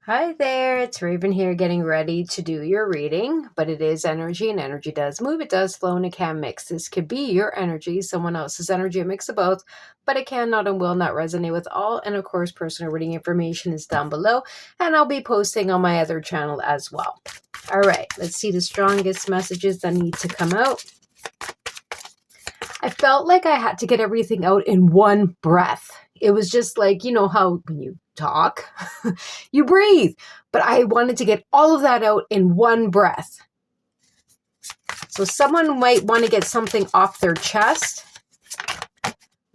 Hi there, it's Raven here getting ready to do your reading, but it is energy and energy does move, it does flow, and it can mix. This could be your energy, someone else's energy, a mix of both, but it cannot and will not resonate with all. And of course, personal reading information is down below, and I'll be posting on my other channel as well. All right, let's see the strongest messages that need to come out. I felt like I had to get everything out in one breath. It was just like, you know how when you talk, you breathe. But I wanted to get all of that out in one breath. So someone might want to get something off their chest.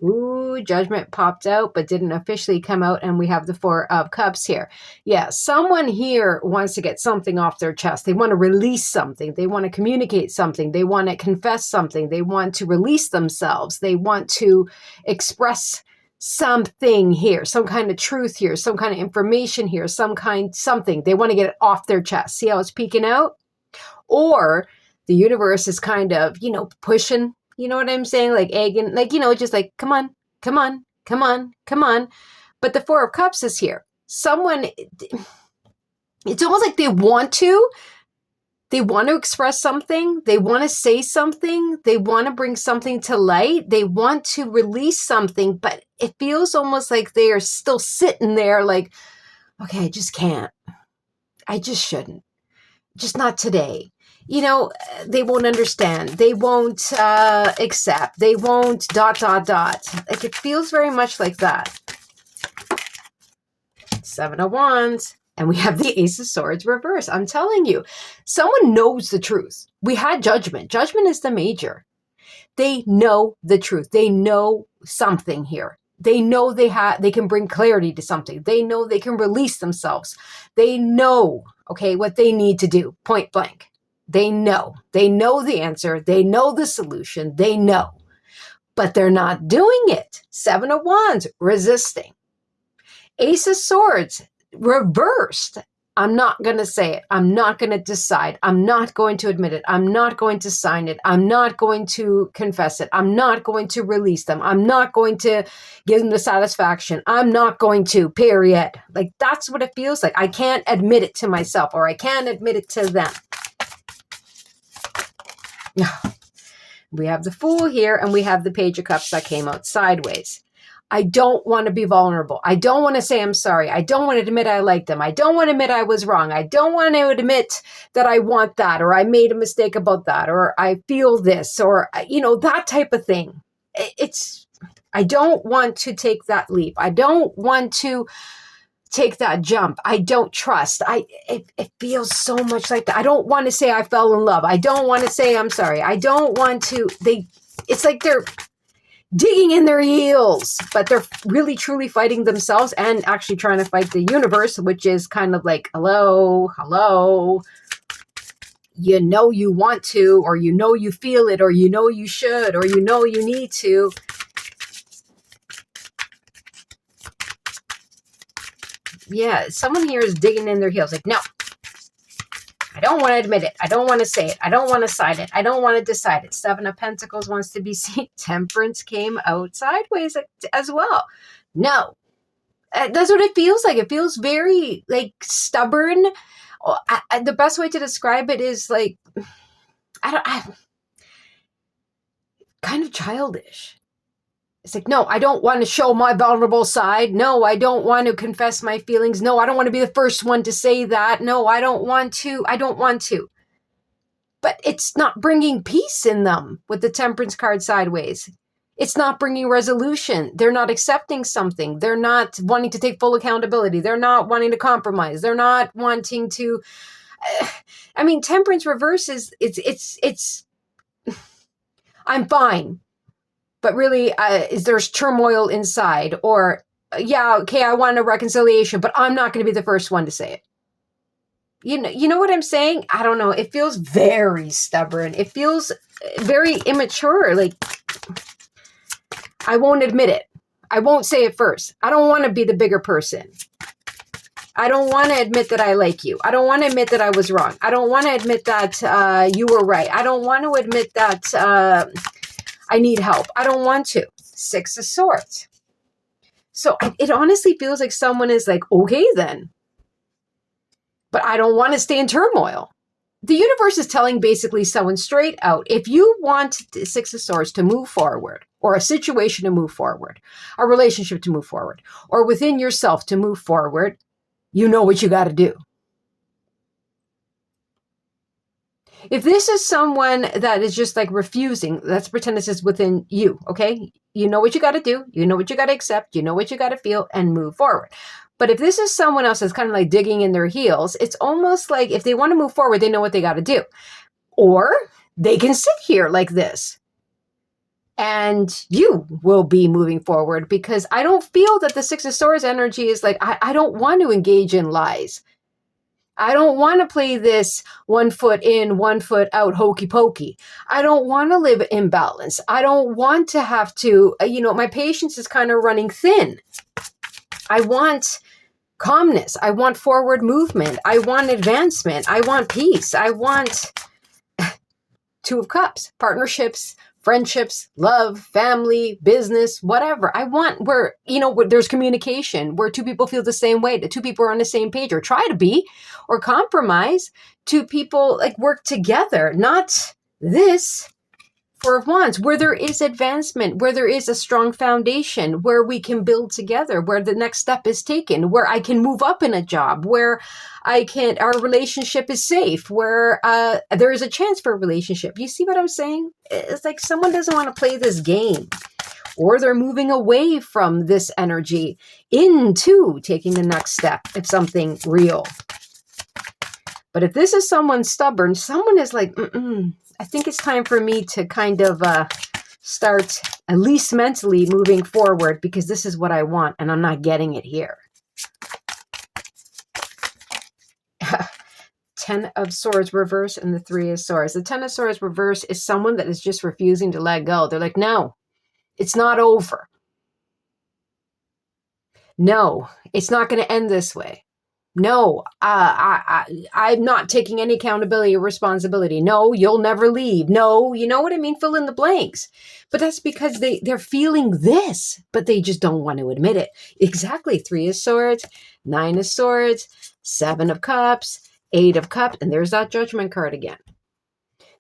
Ooh, judgment popped out, but didn't officially come out. And we have the Four of Cups here. Yeah, someone here wants to get something off their chest. They want to release something. They want to communicate something. They want to confess something. They want to release themselves. They want to express something here, some kind of truth here, some kind of information here, something. They want to get it off their chest. See how it's peeking out? Or the universe is kind of, pushing. You know what I'm saying? Like egging, like, just like, come on, come on, come on, come on. But the Four of Cups is here. Someone, it's almost like they want to express something. They want to say something. They want to bring something to light. They want to release something, but it feels almost like they are still sitting there like, okay, I just can't. I just shouldn't. Just not today. They won't understand. They won't accept. They won't ... Like it feels very much like that. Seven of Wands. And we have the Ace of Swords reverse. I'm telling you, someone knows the truth. We had judgment. Judgment is the major. They know the truth. They know something here. They know they can bring clarity to something. They know they can release themselves. They know, what they need to do, point blank. They know the answer. They know the solution. They know, but they're not doing it. Seven of Wands, resisting. Ace of Swords, reversed. I'm not going to say it. I'm not going to decide. I'm not going to admit it. I'm not going to sign it. I'm not going to confess it. I'm not going to release them. I'm not going to give them the satisfaction. I'm not going to, period. Like that's what it feels like. I can't admit it to myself, or I can't admit it to them. We have the Fool here, and we have the Page of Cups that came out sideways. I don't want to be vulnerable. I don't want to say I'm sorry. I don't want to admit I like them. I don't want to admit I was wrong. I don't want to admit that I want that, or I made a mistake about that, or I feel this, or, that type of thing. I don't want to take that leap. I don't want to take that jump. I don't trust. It feels so much like that. I don't want to say I fell in love. I don't want to say I'm sorry. I don't want to, it's like they're digging in their heels, but they're really truly fighting themselves and actually trying to fight the universe, which is kind of like, hello. You want to, or you feel it, or you should, or you need to. Yeah, someone here is digging in their heels. Like, no, I don't want to admit it. I don't want to say it. I don't want to sign it. I don't want to decide it. Seven of Pentacles wants to be seen. Temperance came out sideways as well. No, that's what it feels like. It feels very like stubborn. The best way to describe it is like, kind of childish. It's like, no, I don't want to show my vulnerable side. No, I don't want to confess my feelings. No, I don't want to be the first one to say that. No, I don't want to. But it's not bringing peace in them with the Temperance card sideways. It's not bringing resolution. They're not accepting something. They're not wanting to take full accountability. They're not wanting to compromise. They're not wanting to. Temperance reverse is it's. I'm fine. But really, there's turmoil inside, or, I want a reconciliation, but I'm not going to be the first one to say it. You know what I'm saying? I don't know. It feels very stubborn. It feels very immature. Like, I won't admit it. I won't say it first. I don't want to be the bigger person. I don't want to admit that I like you. I don't want to admit that I was wrong. I don't want to admit that you were right. I don't want to admit that I need help. I don't want to. Six of Swords. So it honestly feels like someone is like, okay, then. but I don't want to stay in turmoil. The universe is telling basically someone straight out, if you want the Six of Swords to move forward, or a situation to move forward, a relationship to move forward, or within yourself to move forward, you know what you got to do. If this is someone that is just like refusing, let's pretend this is within you, okay? You know what you got to do. You know what you got to accept. You know what you got to feel and move forward. But if this is someone else that's kind of like digging in their heels, it's almost like if they want to move forward, they know what they got to do. Or they can sit here like this and you will be moving forward, because I don't feel that the Six of Swords energy is like, I don't want to engage in lies. I don't want to play this 1 foot in, 1 foot out, hokey pokey. I don't want to live in balance. I don't want to have to, my patience is kind of running thin. I want calmness. I want forward movement. I want advancement. I want peace. I want Two of Cups, partnerships, friendships, love, family, business, whatever. I want where there's communication, where two people feel the same way, that two people are on the same page, or try to be, or compromise. Two people like work together, not this. Four of Wands, where there is advancement, where there is a strong foundation, where we can build together, where the next step is taken, where I can move up in a job, where our relationship is safe, where there is a chance for a relationship. You see what I'm saying? It's like someone doesn't want to play this game, or they're moving away from this energy into taking the next step of something real. But if this is someone stubborn, someone is like, I think it's time for me to kind of start at least mentally moving forward, because this is what I want and I'm not getting it here. 10 of Swords reverse and the 3 of Swords. The 10 of Swords reverse is someone that is just refusing to let go. They're like, no, it's not over. No, it's not going to end this way. No, I'm not taking any accountability or responsibility. No, you'll never leave. No, you know what I mean? Fill in the blanks. But that's because they're feeling this, but they just don't want to admit it. Exactly. 3 of Swords, 9 of Swords, 7 of Cups, 8 of Cups, and there's that Judgment card again.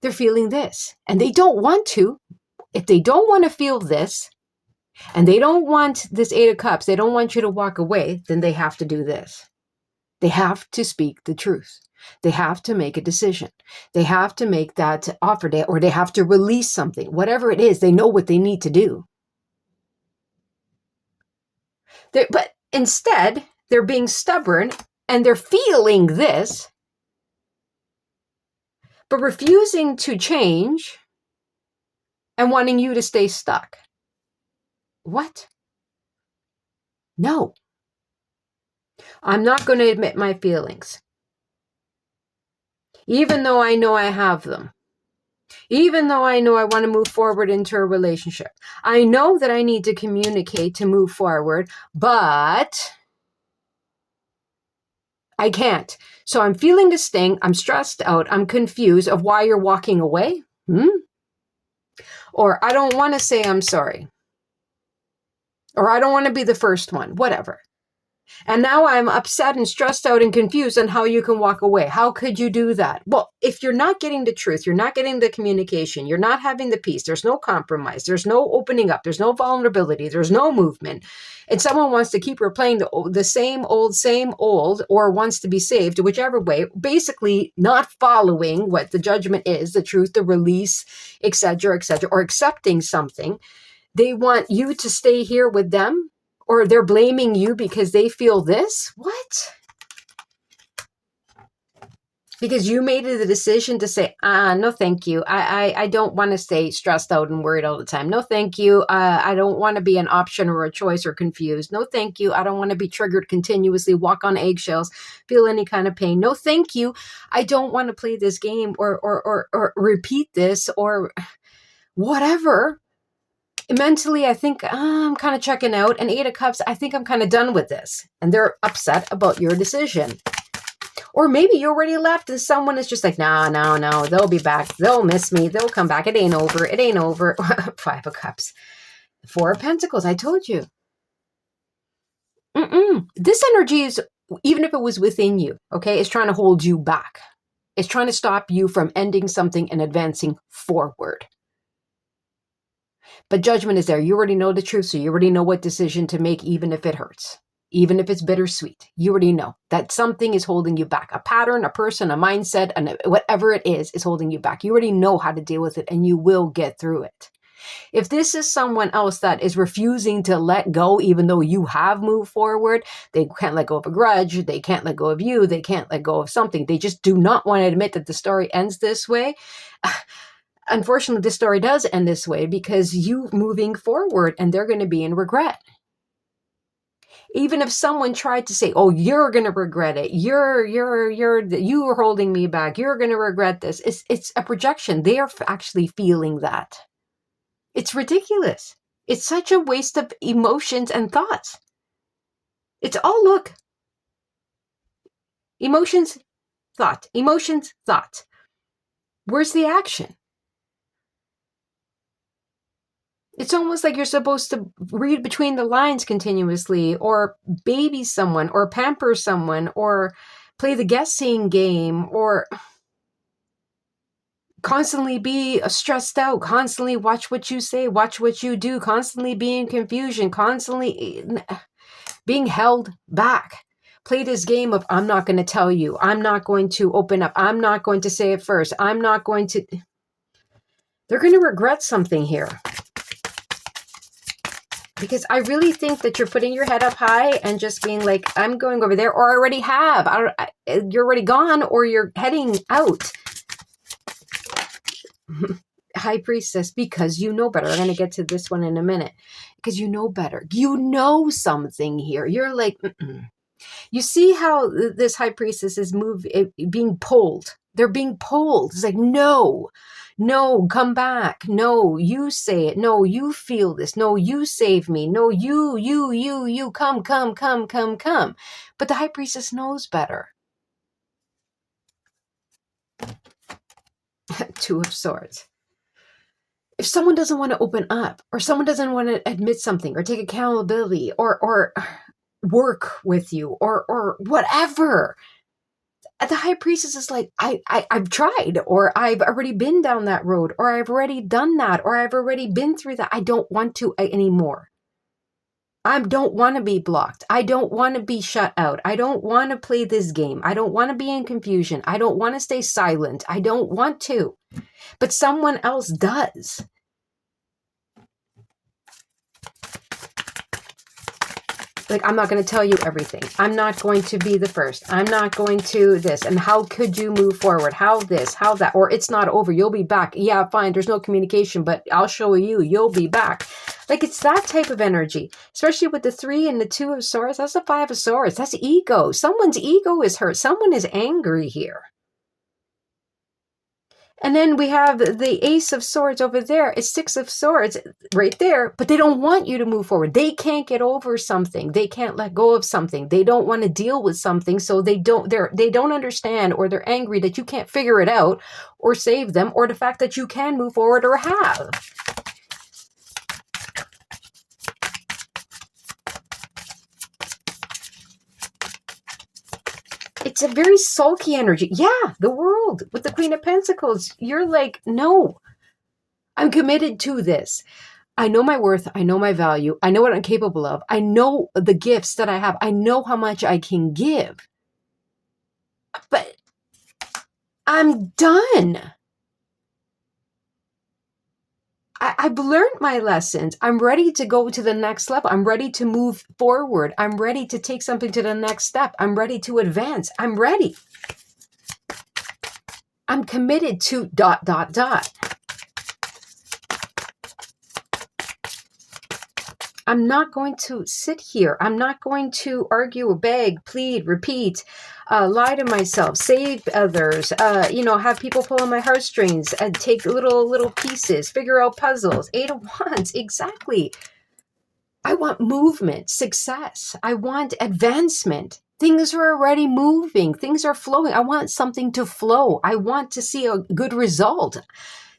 They're feeling this, and they don't want to. If they don't want to feel this, and they don't want this 8 of Cups, they don't want you to walk away, then they have to do this. They have to speak the truth. They have to make a decision. They have to make that offer day, or they have to release something. Whatever it is, they know what they need to do. But instead, they're being stubborn and they're feeling this, but refusing to change and wanting you to stay stuck. What? No. I'm not going to admit my feelings. Even though I know I have them. Even though I know I want to move forward into a relationship. I know that I need to communicate to move forward, but I can't. So I'm feeling the sting. I'm stressed out. I'm confused of why you're walking away. Or I don't want to say I'm sorry. Or I don't want to be the first one. Whatever. And now I'm upset and stressed out and confused on how you can walk away. How could you do that? Well, if you're not getting the truth, you're not getting the communication, you're not having the peace, there's no compromise, there's no opening up, there's no vulnerability, there's no movement, and someone wants to keep replaying the same old, or wants to be saved, whichever way, basically not following what the judgment is, the truth, the release, etc., or accepting something. They want you to stay here with them. Or they're blaming you because they feel this? What? Because you made the decision to say, no, thank you. I don't want to stay stressed out and worried all the time. No, thank you. I don't want to be an option or a choice or confused. No, thank you. I don't want to be triggered continuously, walk on eggshells, feel any kind of pain. No, thank you. I don't want to play this game or repeat this or whatever. Mentally, I think I'm kind of checking out. And 8 of Cups, I think I'm kind of done with this. And they're upset about your decision. Or maybe you already left and someone is just like, no, they'll be back. They'll miss me. They'll come back. It ain't over. 5 of Cups. 4 of Pentacles, I told you. This energy is even if it was within you, okay, it's trying to hold you back. It's trying to stop you from ending something and advancing forward. But judgment is there. You already know the truth, so you already know what decision to make, even if it hurts, even if it's bittersweet. You already know that something is holding you back. A pattern, a person, a mindset, and whatever it is holding you back. You already know how to deal with it, and you will get through it. If this is someone else that is refusing to let go, even though you have moved forward, they can't let go of a grudge, they can't let go of you, they can't let go of something. They just do not want to admit that the story ends this way. Unfortunately, this story does end this way because you moving forward and they're going to be in regret. Even if someone tried to say, oh, you're going to regret it. You are holding me back. You're going to regret this. It's a projection. They are actually feeling that. It's ridiculous. It's such a waste of emotions and thoughts. It's all look. Emotions, thought. Emotions, thought. Where's the action? It's almost like you're supposed to read between the lines continuously, or baby someone, or pamper someone, or play the guessing game, or constantly be stressed out, constantly watch what you say, watch what you do, constantly be in confusion, constantly being held back. Play this game of, I'm not going to tell you, I'm not going to open up, I'm not going to say it first, I'm not going to. They're going to regret something here. Because I really think that you're putting your head up high and just being like, I'm going over there, or I already have. You're already gone, or you're heading out. High Priestess, because you know better. I'm going to get to this one in a minute. Because you know better. You know something here. You're like, You see how this High Priestess is being pulled. They're being pulled. It's like, no, come back. No, you say it. No, you feel this. No, you save me. No, you, come. But the High Priestess knows better. Two of Swords. If someone doesn't want to open up, or someone doesn't want to admit something, or take accountability, or work with you, or whatever, the High Priestess is like, I've tried, or I've already been down that road, or I've already done that, or I've already been through that. I don't want to anymore. I don't want to be blocked. I don't want to be shut out. I don't want to play this game. I don't want to be in confusion. I don't want to stay silent. I don't want to. But someone else does. Like, I'm not going to tell you everything. I'm not going to be the first. I'm not going to this. And how could you move forward? How this, how that, or it's not over. You'll be back. Yeah, fine. There's no communication, but I'll show you. You'll be back. Like, it's that type of energy, especially with the 3 and the 2 of Swords. That's the 5 of Swords. That's ego. Someone's ego is hurt. Someone is angry here. And then we have the Ace of Swords over there. It's 6 of Swords right there, but they don't want you to move forward. They can't get over something. They can't let go of something. They don't want to deal with something, so they don't understand, or they're angry that you can't figure it out or save them, or the fact that you can move forward or have. It's a very sulky energy. Yeah, the World with the Queen of Pentacles. You're like, no, I'm committed to this. I know my worth. I know my value. I know what I'm capable of. I know the gifts that I have. I know how much I can give. But I'm done. I've learned my lessons. I'm ready to go to the next level. I'm ready to move forward. I'm ready to take something to the next step. I'm ready to advance. I'm ready. I'm committed to ... I'm not going to sit here. I'm not going to argue, beg, plead, repeat, lie to myself, save others, have people pull on my heartstrings, take little pieces, figure out puzzles. 8 of Wands, exactly. I want movement, success. I want advancement. Things are already moving. Things are flowing. I want something to flow. I want to see a good result.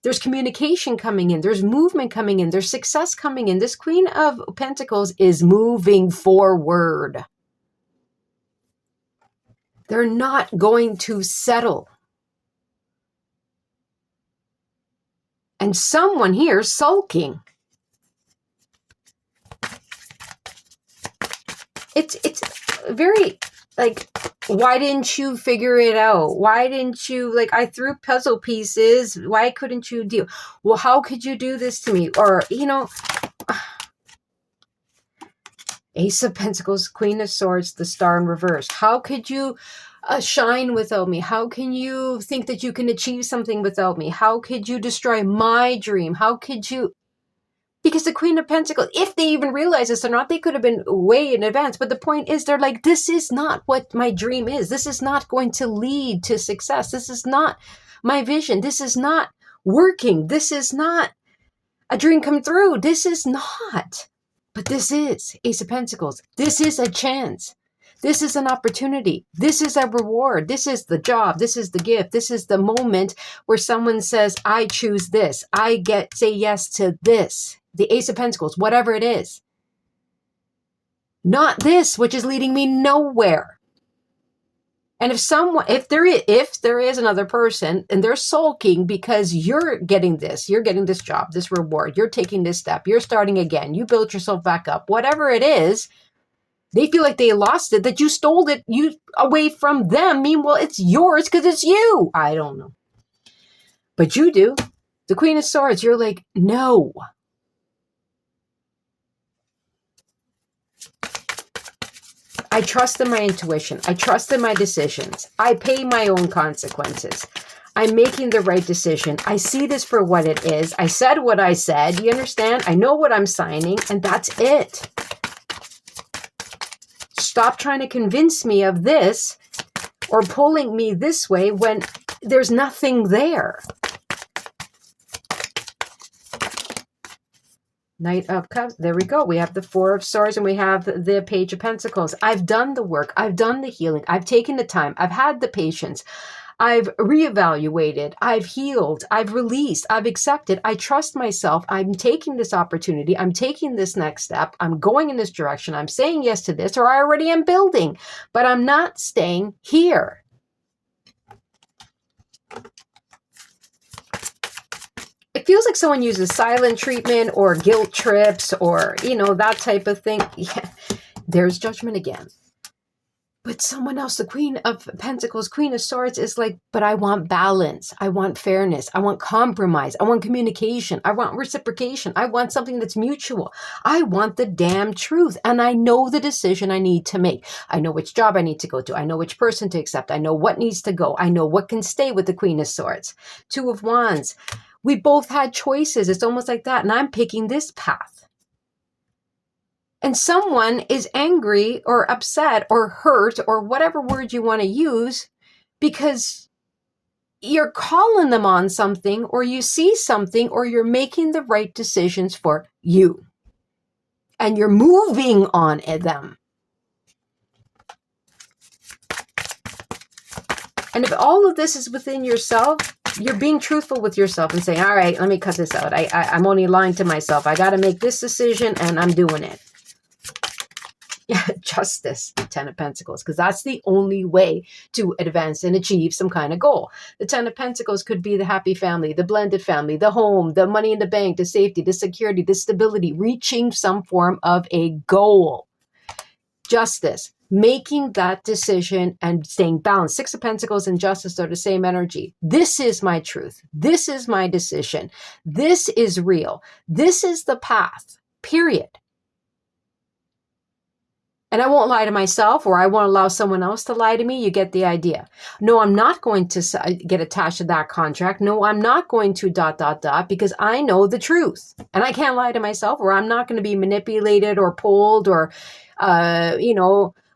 There's communication coming in. There's movement coming in. There's success coming in. This Queen of Pentacles is moving forward. They're not going to settle. And someone here sulking. It's very like, why didn't you figure it out? Why didn't you, like, I threw puzzle pieces. Why couldn't you deal? Well, how could you do this to me? Or, Ace of Pentacles, Queen of Swords, the Star in reverse. How could you shine without me? How can you think that you can achieve something without me? How could you destroy my dream? How could you? Because the Queen of Pentacles, if they even realize this or not, they could have been way in advance. But the point is, they're like, this is not what my dream is. This is not going to lead to success. This is not my vision. This is not working. This is not a dream come through. This is not. But this is Ace of Pentacles. This is a chance. This is an opportunity. This is a reward. This is the job. This is the gift. This is the moment where someone says, I choose this. I say yes to this. The Ace of Pentacles, whatever it is. Not this, which is leading me nowhere. And if there is another person and they're sulking because you're getting this job, this reward, you're taking this step, you're starting again, you built yourself back up, whatever it is, they feel like they lost it, that you stole it away from them. Meanwhile, it's yours because it's you. I don't know. But you do. The Queen of Swords, you're like, no. I trust in my intuition. I trust in my decisions. I pay my own consequences. I'm making the right decision. I see this for what it is. I said what I said. You understand? I know what I'm signing, and that's it. Stop trying to convince me of this or pulling me this way when there's nothing there. Knight of Cups. There we go. We have the Four of Swords and we have the Page of Pentacles. I've done the work. I've done the healing. I've taken the time. I've had the patience. I've reevaluated. I've healed. I've released. I've accepted. I trust myself. I'm taking this opportunity. I'm taking this next step. I'm going in this direction. I'm saying yes to this, or I already am building, but I'm not staying here. It feels like someone uses silent treatment or guilt trips or, that type of thing. Yeah, there's judgment again. But someone else, the Queen of Pentacles, Queen of Swords, is like, but I want balance. I want fairness. I want compromise. I want communication. I want reciprocation. I want something that's mutual. I want the damn truth. And I know the decision I need to make. I know which job I need to go to. I know which person to accept. I know what needs to go. I know what can stay with the Queen of Swords. Two of Wands. We both had choices. It's almost like that. And I'm picking this path. And someone is angry or upset or hurt or whatever word you want to use because you're calling them on something or you see something or you're making the right decisions for you. And you're moving on them. And if all of this is within yourself, you're being truthful with yourself and saying, all right, let me cut this out. I'm only lying to myself. I got to make this decision and I'm doing it. Justice, 10 of Pentacles, because that's the only way to advance and achieve some kind of goal. The 10 of Pentacles could be the happy family, the blended family, the home, the money in the bank, the safety, the security, the stability, reaching some form of a goal. Justice, making that decision and staying balanced. 6 of Pentacles and Justice are the same energy. This is my truth. This is my decision. This is real. This is the path, period. And I won't lie to myself or I won't allow someone else to lie to me. You get the idea. No, I'm not going to get attached to that contract. No, I'm not going to ... because I know the truth. And I can't lie to myself or I'm not going to be manipulated or pulled or,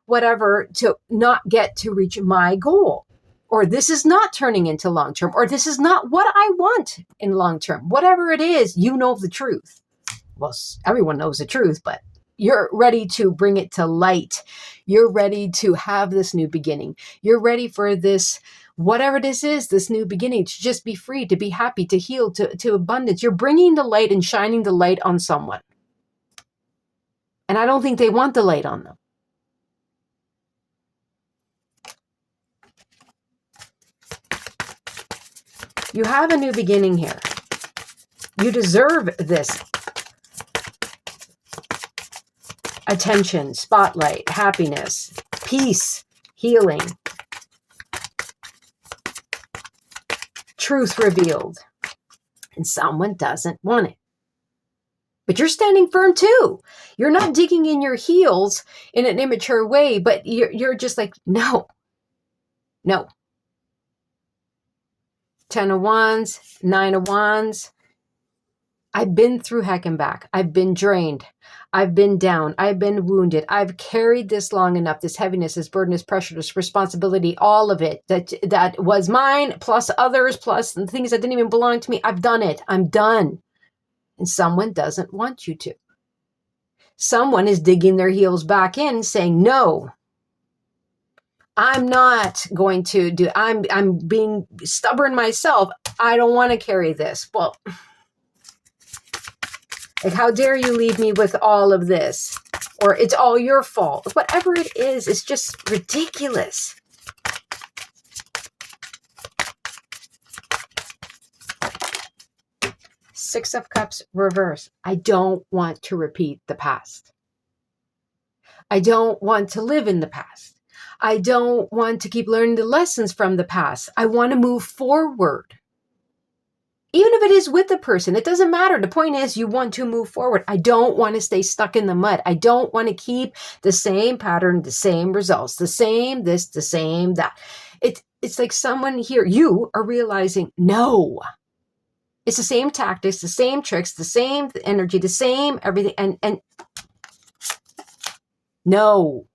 whatever to not get to reach my goal. Or this is not turning into long-term or this is not what I want in long-term. Whatever it is, you know the truth. Well, everyone knows the truth, but you're ready to bring it to light. You're ready to have this new beginning. You're ready for this, whatever this is, this new beginning, to just be free, to be happy, to heal, to abundance. You're bringing the light and shining the light on someone. And I don't think they want the light on them. You have a new beginning here. You deserve this attention, spotlight, happiness, peace, healing, truth revealed. And someone doesn't want it. But you're standing firm too. You're not digging in your heels in an immature way, but you're just like, no. 10 of Wands, 9 of Wands. I've been through heck and back. I've been drained. I've been down. I've been wounded. I've carried this long enough, this heaviness, this burden, this pressure, this responsibility, all of it that was mine, plus others, plus the things that didn't even belong to me. I've done it. I'm done. And someone doesn't want you to. Someone is digging their heels back in saying, no, I'm not going to do, I'm being stubborn myself. I don't want to carry this. Well, like, how dare you leave me with all of this? Or it's all your fault. Whatever it is, it's just ridiculous. Six of Cups reverse. I don't want to repeat the past. I don't want to live in the past. I don't want to keep learning the lessons from the past. I want to move forward. Even if it is with the person, it doesn't matter. The point is you want to move forward. I don't want to stay stuck in the mud. I don't want to keep the same pattern, the same results, the same this, the same that. It's like someone here, you are realizing, no. It's the same tactics, the same tricks, the same energy, the same everything. And no.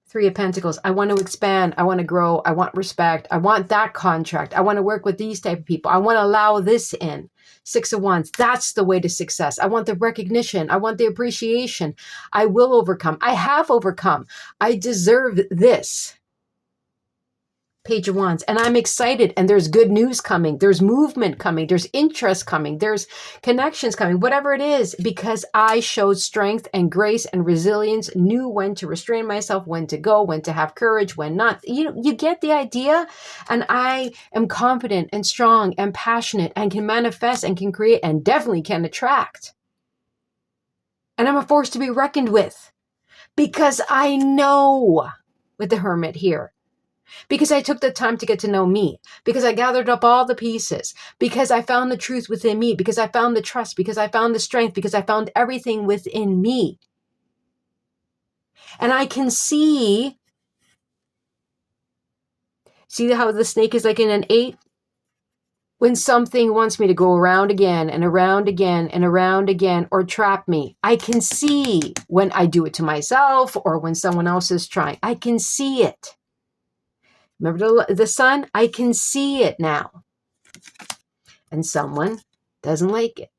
3 of Pentacles. I want to expand. I want to grow. I want respect. I want that contract. I want to work with these type of people. I want to allow this in. 6 of Wands. That's the way to success. I want the recognition. I want the appreciation. I will overcome. I have overcome. I deserve this. Page of Wands. And I'm excited. And there's good news coming. There's movement coming. There's interest coming. There's connections coming. Whatever it is, because I showed strength and grace and resilience, knew when to restrain myself, when to go, when to have courage, when not. You get the idea? And I am confident and strong and passionate and can manifest and can create and definitely can attract. And I'm a force to be reckoned with because I know, with the Hermit here, because I took the time to get to know me, because I gathered up all the pieces, because I found the truth within me, because I found the trust, because I found the strength, because I found everything within me. And I can see how the snake is like in an 8? When something wants me to go around again and around again and around again or trap me, I can see when I do it to myself or when someone else is trying. I can see it. Remember the sun? I can see it now. And someone doesn't like it.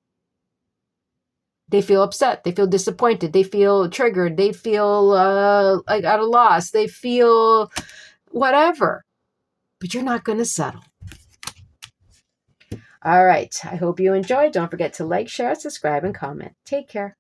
They feel upset. They feel disappointed. They feel triggered. They feel like at a loss. They feel whatever. But you're not going to settle. All right. I hope you enjoyed. Don't forget to like, share, subscribe, and comment. Take care.